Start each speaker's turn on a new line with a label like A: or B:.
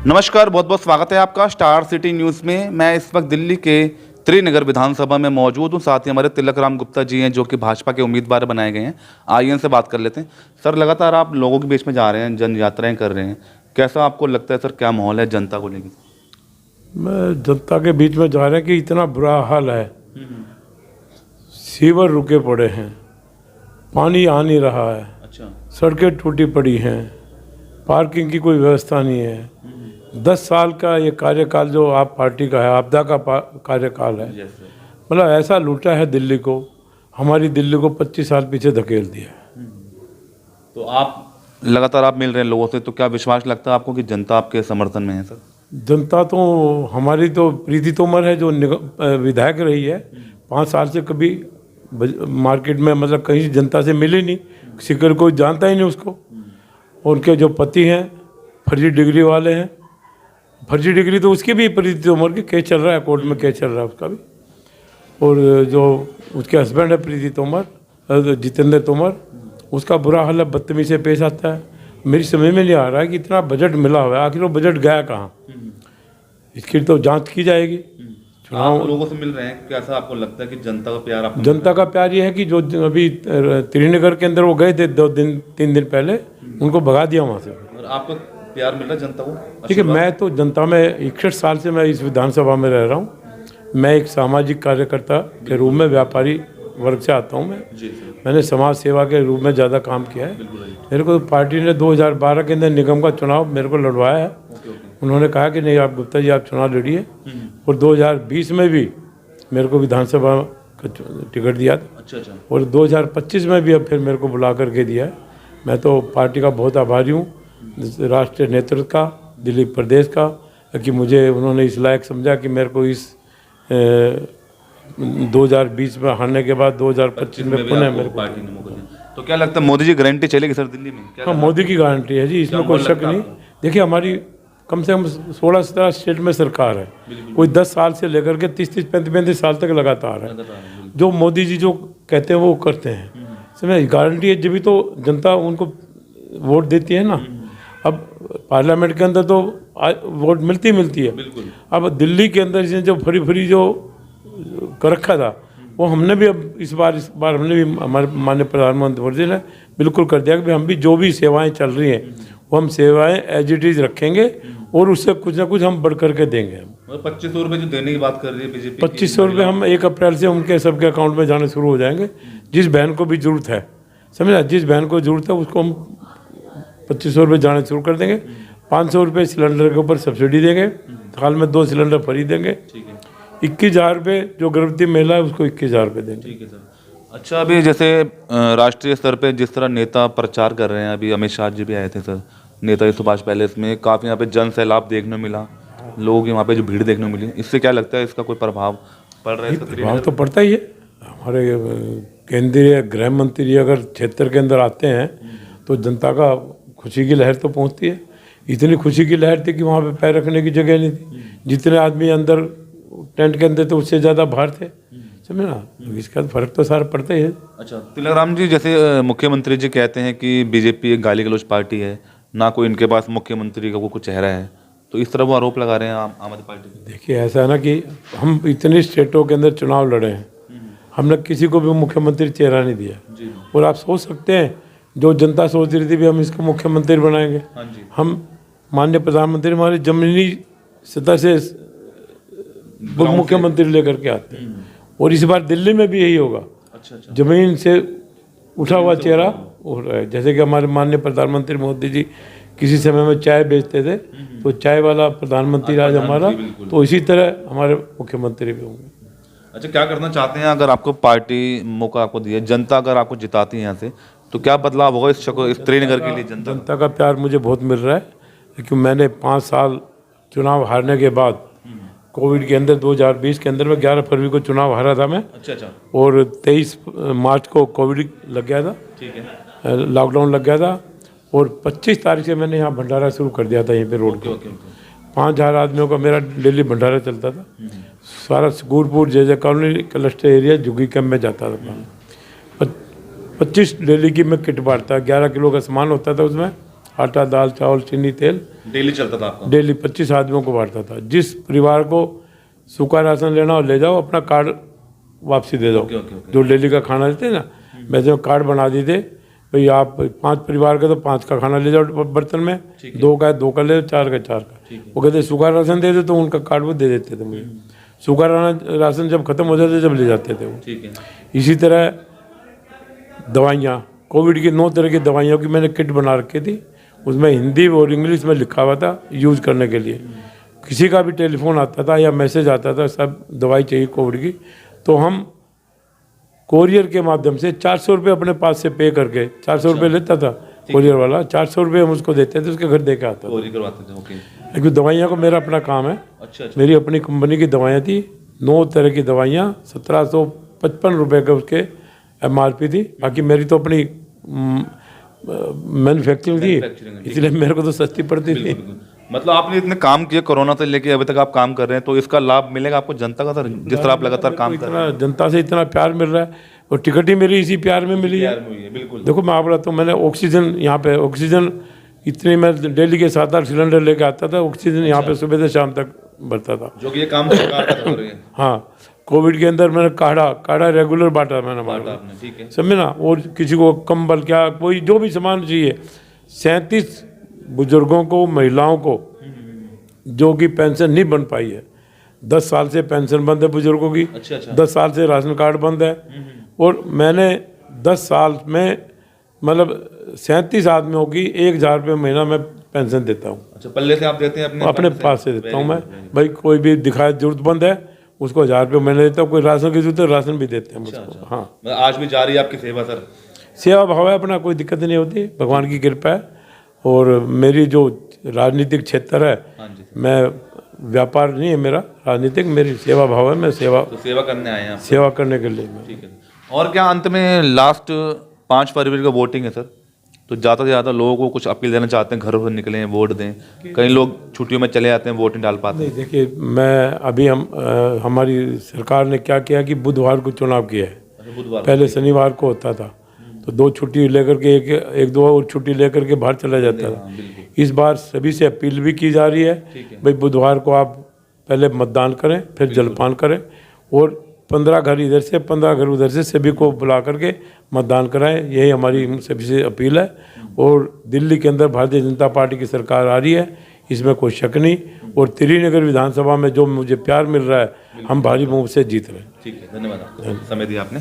A: नमस्कार, बहुत बहुत स्वागत है आपका स्टार सिटी न्यूज़ में। मैं इस वक्त दिल्ली के त्रिनगर विधानसभा में मौजूद हूं। साथ ही हमारे तिलक राम गुप्ता जी हैं, जो कि भाजपा के उम्मीदवार बनाए गए हैं। आइए इनसे बात कर लेते हैं। सर, लगातार आप लोगों के बीच में जा रहे हैं, जन यात्राएं कर रहे हैं, कैसा आपको लगता है सर, क्या माहौल है जनता को लेकर?
B: मैं जनता के बीच में जा रहा है कि इतना बुरा हाल है, सीवर रुके पड़े हैं, पानी आ नहीं रहा है,
A: अच्छा।
B: सड़कें टूटी पड़ी हैं, पार्किंग की कोई व्यवस्था नहीं है। 10 साल का ये कार्यकाल जो आप पार्टी का है, आपदा का कार्यकाल है। मतलब ऐसा लूटा है दिल्ली को, हमारी दिल्ली को 25 साल पीछे धकेल दिया है।
A: तो आप लगातार आप मिल रहे हैं लोगों से, तो क्या विश्वास लगता है आपको कि जनता आपके समर्थन में है सर?
B: जनता तो हमारी तो प्रीति तोमर है, जो विधायक रही है 5 साल से, कभी मार्केट में मतलब कहीं जनता से मिली नहीं, किसी को कोई जानता ही नहीं उसको। उनके जो पति हैं फर्जी डिग्री वाले हैं, फर्जी डिग्री तो उसकी भी प्रीति तोमर की केस चल रहा है, कोर्ट में केस चल रहा है उसका भी। और जो उसके हस्बैंड है प्रीति तोमर, जितेंद्र तोमर, उसका बुरा हाल है, बदतमीजी से पेश आता है। मेरी समझ में नहीं आ रहा है कि इतना बजट मिला हुआ है, आखिर वो बजट गया कहाँ, इसकी तो जांच की जाएगी।
A: आप लोगों से मिल रहे हैं, कैसा आपको लगता है कि जनता का प्यार आपको?
B: जनता का प्यार ये है कि जो अभी त्रिनगर के अंदर वो गए थे 2-3 दिन पहले, उनको भगा दिया वहाँ से।
A: और आपको प्यार मिल रहा है जनता को?
B: ठीक है, मैं तो जनता में 61 साल से मैं इस विधानसभा में रह रहा हूँ। मैं एक सामाजिक कार्यकर्ता के रूप में, व्यापारी वर्ग से आता हूँ मैं। मैंने समाज सेवा के रूप में ज़्यादा काम किया है। मेरे को पार्टी ने 2012 के अंदर निगम का चुनाव मेरे को लड़वाया है। उन्होंने कहा कि नहीं, आप गुप्ता जी आप चुनाव लड़िए। और 2020 में भी मेरे को विधानसभा का टिकट दिया था।
A: अच्छा।
B: और 2025 में भी अब फिर मेरे को बुला करके दिया है। मैं तो पार्टी का बहुत आभारी हूँ, राष्ट्रीय नेतृत्व का, दिल्ली प्रदेश का, कि मुझे उन्होंने इस लायक समझा कि मेरे को इस 2020 में हारने के बाद 2025 में पुनः मेरे
A: पार्टी ने मौका दिया। तो क्या लगता है मोदी जी गारंटी चलेगी सर दिल्ली में?
B: हाँ, मोदी की गारंटी है जी, इसमें कोई शक नहीं। देखिए, हमारी कम से कम 16-17 स्टेट में सरकार है, कोई 10 साल से लेकर के 30-30, 35-35 साल तक लगातार है। जो मोदी जी जो कहते हैं वो करते हैं, समझे? गारंटी है, जब भी तो जनता उनको वोट देती है ना। अब पार्लियामेंट के अंदर तो वोट मिलती है। अब दिल्ली के अंदर इसने जो फ्री जो कर रखा था, वो हमने भी अब इस बार हमने भी, हमारे माननीय प्रधानमंत्री जी ने बिल्कुल कर दिया कि हम भी जो भी सेवाएं चल रही हैं वो हम सेवाएं एज इट इज़ रखेंगे, और उससे कुछ ना कुछ हम बढ़ करके देंगे।
A: 2500 रुपये जो देने की बात कर रही है बीजेपी,
B: 2500 रुपये हम 1 अप्रैल से उनके सबके अकाउंट में जाने शुरू हो जाएंगे। जिस बहन को भी ज़रूरत है, समझा, जिस बहन को ज़रूरत है उसको हम 2500 रुपये जाने शुरू कर देंगे। 500 रुपये सिलेंडर के ऊपर सब्सिडी देंगे, साल में 2 सिलेंडर फ्री देंगे। 21,000 रुपये जो गर्भवती महिला है उसको 21,000 रुपये देंगे।
A: ठीक है सर। अच्छा, अभी जैसे राष्ट्रीय स्तर पे जिस तरह नेता प्रचार कर रहे हैं, अभी अमित शाह जी भी आए थे सर, नेताजी सुभाष पैलेस में, काफ़ी यहाँ पे जन सैलाब देखने मिला, लोगों की वहाँ पे जो भीड़ देखने मिली, इससे क्या लगता है इसका कोई प्रभाव पड़ रहा है?
B: प्रभाव तो पड़ता ही है। हमारे केंद्रीय गृह मंत्री अगर क्षेत्र के अंदर आते हैं तो जनता का खुशी की लहर तो पहुँचती है। इतनी खुशी की लहर थी कि वहाँ पे पैर रखने की जगह नहीं थी। जितने आदमी अंदर टेंट के अंदर थे उससे ज़्यादा बाहर थे, समझे ना। इसका फर्क तो सारा पड़ता ही है। अच्छा,
A: तिलक राम जी, जैसे मुख्यमंत्री जी कहते हैं कि बीजेपी एक गाली गलौज पार्टी है, ना कोई इनके पास मुख्यमंत्री का वो कुछ चेहरा है, तो इस तरह वो आरोप लगा रहे हैं आम आदमी पार्टी।
B: देखिए, ऐसा है ना कि हम इतनी स्टेटों के अंदर चुनाव लड़े हैं, हमने किसी को भी मुख्यमंत्री चेहरा नहीं दिया। और आप सोच सकते हैं, जो जनता सोच रही थी भी हम इसको मुख्यमंत्री बनाएंगे, हम माननीय प्रधानमंत्री हमारे जमीनी सतह से मुख्यमंत्री लेकर के आते हैं। और इस बार दिल्ली में भी यही होगा। अच्छा। जमीन से उठा हुआ चेहरा हो रहा है। जैसे कि हमारे माननीय प्रधानमंत्री मोदी जी किसी समय में चाय बेचते थे, तो चाय वाला प्रधानमंत्री आज हमारा, तो इसी तरह हमारे मुख्यमंत्री भी होंगे।
A: अच्छा, क्या करना चाहते हैं अगर आपको पार्टी मौका आपको दिए, जनता अगर आपको जिताती है यहाँ से, तो क्या बदलाव होगा इस त्रिनगर के लिए?
B: जनता का प्यार मुझे बहुत मिल रहा है, क्योंकि मैंने 5 साल चुनाव हारने के बाद कोविड के अंदर 2020 के अंदर में 11 फरवरी को चुनाव हारा था मैं। अच्छा। और 23 मार्च को कोविड लग गया था। ठीक है। लॉकडाउन लग गया था। और 25 तारीख से मैंने यहाँ भंडारा शुरू कर दिया था, यहीं पे रोड पे। 5,000 आदमियों का मेरा डेली भंडारा चलता था। सारा सुकूरपुर जे कॉलोनी क्लस्टर एरिया झुग्गी कैंप में जाता था। 25 डेली की मैं किट बांटता, 11 किलो का सामान होता था उसमें, आटा दाल चावल चीनी तेल
A: डेली चलता था आपका?
B: डेली 25 आदमियों को बांटता था। जिस परिवार को सूखा राशन लेना हो ले जाओ, अपना कार्ड वापसी दे दो। जो डेली का खाना देते हैं ना, वैसे कार्ड बना दिए थे भाई, आप 5 परिवार का तो 5 का खाना ले जाओ बर्तन में, 2 का 2 का ले, 4 का 4 का। वो कहते सूखा राशन दे दे, तो उनका कार्ड वो दे देते थे मुझे। सूखा राशन जब खत्म हो जाते जब ले जाते थे वो।
A: ठीक है।
B: इसी तरह दवाइयाँ, कोविड की 9 तरह की दवाइयों की मैंने किट बना रखी थी, उसमें हिंदी और इंग्लिश में लिखा हुआ था यूज़ करने के लिए। किसी का भी टेलीफोन आता था या मैसेज आता था सब दवाई चाहिए कोविड की, तो हम कोरियर के माध्यम से 400 रुपये अपने पास से पे करके, 400 रुपये लेता था कोरियर वाला, 400 रुपये हम उसको देते थे, उसके घर दे के आता था।
A: करवाते थे, ओके।
B: क्योंकि दवाइयाँ को मेरा अपना काम है।
A: अच्छा।
B: मेरी अपनी कंपनी की दवाइयाँ थी, 9 तरह की दवाइयाँ, 1755 रुपये का उसके MRP थी। बाकी मेरी तो अपनी मैन्युफैक्चरिंग थी, इसलिए मेरे को तो सस्ती पड़ती थी।
A: मतलब आपने इतने काम किए कोरोना से लेके अभी तक आप काम कर रहे हैं, तो इसका लाभ मिलेगा आपको जनता का? सर जिस तरह आप लगातार काम कर रहे हैं,
B: जनता से इतना प्यार मिल रहा है, और टिकट ही मेरी इसी प्यार में मिली है।
A: बिल्कुल।
B: देखो मैं आप बताता हूँ, मैंने ऑक्सीजन यहाँ पे, ऑक्सीजन इतनी, मैं डेली के 7-8 सिलेंडर लेके आता था, ऑक्सीजन यहाँ पे सुबह से शाम तक भरता था,
A: जो कि ये काम सरकार का कर रही है।
B: हाँ, कोविड के अंदर मैंने काढ़ा रेगुलर बांटा मैंने हमारा,
A: ठीक है,
B: समझे ना। और किसी को कंबल क्या कोई जो भी सामान चाहिए, 37 बुजुर्गों को, महिलाओं को जो कि पेंशन नहीं बन पाई है, 10 साल से पेंशन बंद है बुजुर्गों की।
A: अच्छा।
B: 10 साल से राशन कार्ड बंद है, और मैंने 10 साल में मतलब 37 आदमियों की 1000 रुपये महीना मैं पेंशन देता हूँ।
A: अच्छा, पल्ले से आप देते हैं?
B: अपने पास से देता हूँ मैं। भाई कोई भी दिखाए जरूरतमंद है उसको 1000 रुपये महीने देता हूँ, कोई राशन की जरूरत है राशन भी देते हैं मुझको। हाँ,
A: आज भी जारी है आपकी सेवा सर?
B: सेवा भाव है अपना, कोई दिक्कत नहीं होती, भगवान की कृपा है। और मेरी जो राजनीतिक क्षेत्र है, मैं व्यापार नहीं है मेरा, राजनीतिक मेरी सेवा भाव है। मैं सेवा
A: करने आए हैं आप?
B: सेवा करने के लिए।
A: ठीक है। और क्या अंत में लास्ट 5 फरवरी का वोटिंग है सर, तो ज़्यादा से ज़्यादा लोगों को कुछ अपील देना चाहते हैं, घरों से निकलें वोट दें? कई लोग छुट्टियों में चले जाते हैं, वोट नहीं डाल पाते।
B: नहीं, देखिए मैं अभी हमारी सरकार ने क्या किया कि बुधवार को चुनाव किया है।
A: बुधवार
B: पहले शनिवार को होता था, तो 2 छुट्टी लेकर के एक 2 और छुट्टी लेकर के बाहर चला जाता था। इस बार सभी से अपील भी की जा रही है, भाई बुधवार को आप पहले मतदान करें, फिर जलपान करें, और 15 घर इधर से 15 घर उधर से सभी को बुला करके मतदान कराएं। यही हमारी सभी से अपील है। और दिल्ली के अंदर भारतीय जनता पार्टी की सरकार आ रही है, इसमें कोई शक नहीं। और त्रिनगर विधानसभा में जो मुझे प्यार मिल रहा है, हम भारी बहुमत से जीत रहे हैं।
A: ठीक है, धन्यवाद आपका, समय दिया आपने।